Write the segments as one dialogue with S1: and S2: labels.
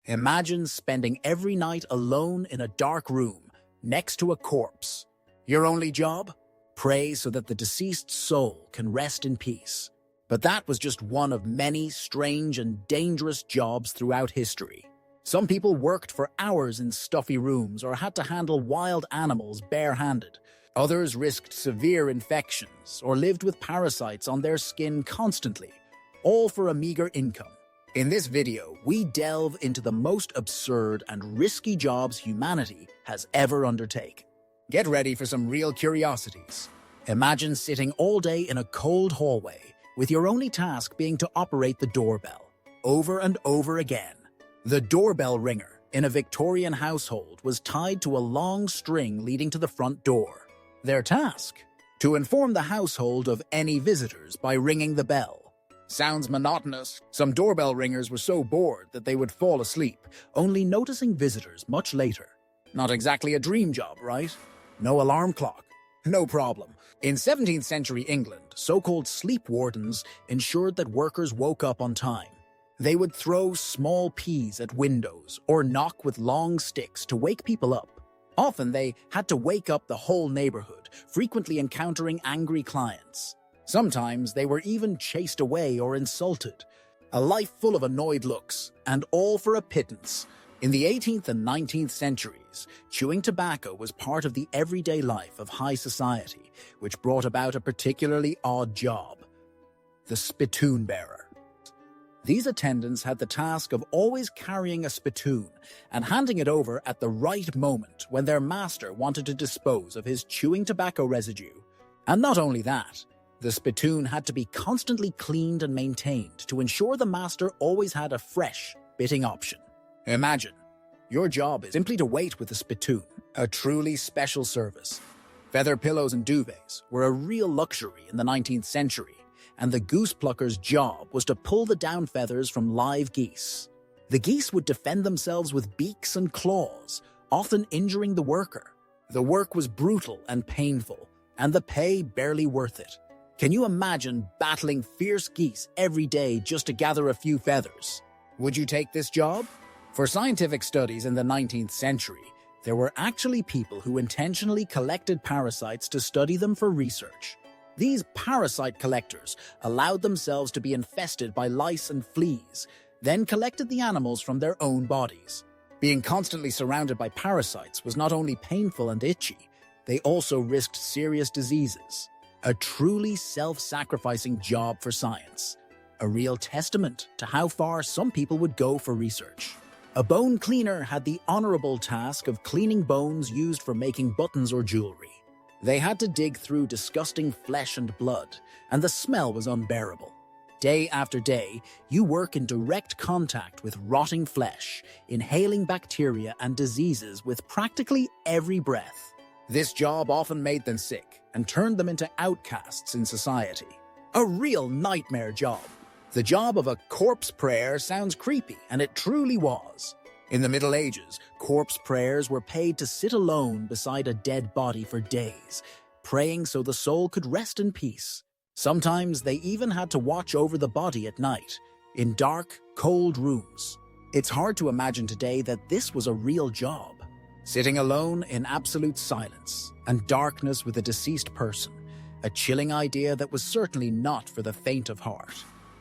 S1: Imagine spending every night alone in a dark room, next to a corpse. Your only job? Pray so that the deceased soul can rest in peace. But that was just one of many strange and dangerous jobs throughout history. Some people worked for hours in stuffy rooms or had to handle wild animals barehanded. Others risked severe infections or lived with parasites on their skin constantly, all for a meager income. In this video, we delve into the most absurd and risky jobs humanity has ever undertaken. Get ready for some real curiosities. Imagine sitting all day in a cold hallway, with your only task being to operate the doorbell, over and over again. The doorbell ringer in a Victorian household was tied to a long string leading to the front door. Their task? To inform the household of any visitors by ringing the bell. Sounds monotonous. Some doorbell ringers were so bored that they would fall asleep, only noticing visitors much later. Not exactly a dream job, right? No alarm clock. No problem. In 17th century England, so-called sleep wardens ensured that workers woke up on time. They would throw small peas at windows or knock with long sticks to wake people up. Often they had to wake up the whole neighborhood, frequently encountering angry clients. Sometimes they were even chased away or insulted. A life full of annoyed looks, and all for a pittance. In the 18th and 19th centuries, chewing tobacco was part of the everyday life of high society, which brought about a particularly odd job: the spittoon bearer. These attendants had the task of always carrying a spittoon and handing it over at the right moment when their master wanted to dispose of his chewing tobacco residue. And not only that, the spittoon had to be constantly cleaned and maintained to ensure the master always had a fresh, spitting option. Imagine, your job is simply to wait with a spittoon, a truly special service. Feather pillows and duvets were a real luxury in the 19th century, and the goose plucker's job was to pull the down feathers from live geese. The geese would defend themselves with beaks and claws, often injuring the worker. The work was brutal and painful, and the pay barely worth it. Can you imagine battling fierce geese every day just to gather a few feathers? Would you take this job? For scientific studies in the 19th century, there were actually people who intentionally collected parasites to study them for research. These parasite collectors allowed themselves to be infested by lice and fleas, then collected the animals from their own bodies. Being constantly surrounded by parasites was not only painful and itchy, they also risked serious diseases. A truly self-sacrificing job for science. A real testament to how far some people would go for research. A bone cleaner had the honorable task of cleaning bones used for making buttons or jewelry. They had to dig through disgusting flesh and blood, and the smell was unbearable. Day after day, you work in direct contact with rotting flesh, inhaling bacteria and diseases with practically every breath. This job often made them sick and turned them into outcasts in society. A real nightmare job. The job of a corpse prayer sounds creepy, and it truly was. In the Middle Ages, corpse prayers were paid to sit alone beside a dead body for days, praying so the soul could rest in peace. Sometimes they even had to watch over the body at night, in dark, cold rooms. It's hard to imagine today that this was a real job. Sitting alone in absolute silence and darkness with a deceased person, a chilling idea that was certainly not for the faint of heart.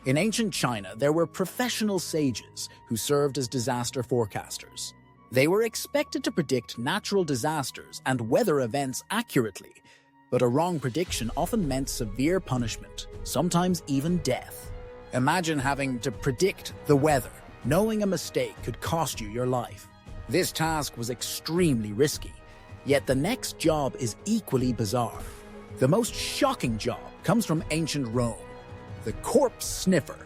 S1: In ancient China, there were professional sages who served as disaster forecasters. They were expected to predict natural disasters and weather events accurately, but a wrong prediction often meant severe punishment, sometimes even death. Imagine having to predict the weather, knowing a mistake could cost you your life. This task was extremely risky, yet the next job is equally bizarre. The most shocking job comes from ancient Rome, the corpse sniffer.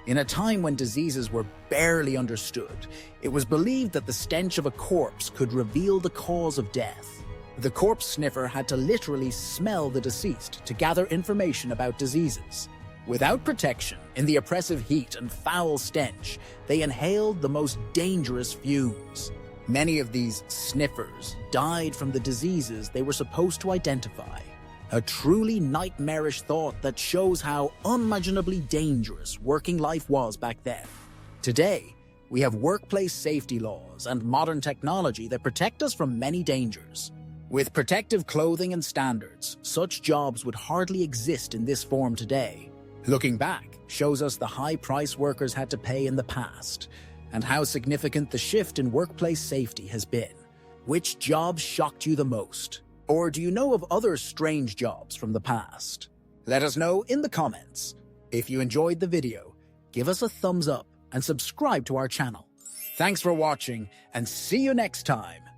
S1: In a time when diseases were barely understood, it was believed that the stench of a corpse could reveal the cause of death. The corpse sniffer had to literally smell the deceased to gather information about diseases. Without protection, in the oppressive heat and foul stench, they inhaled the most dangerous fumes. Many of these sniffers died from the diseases they were supposed to identify. A truly nightmarish thought that shows how unimaginably dangerous working life was back then. Today, We have workplace safety laws and modern technology that protect us from many dangers. With protective clothing and standards, such jobs would hardly exist in this form today. Looking back shows us the high price workers had to pay in the past, and how significant the shift in workplace safety has been. Which job shocked you the most? Or do you know of other strange jobs from the past? Let us know in the comments. If you enjoyed the video, give us a thumbs up and subscribe to our channel. Thanks for watching, and see you next time.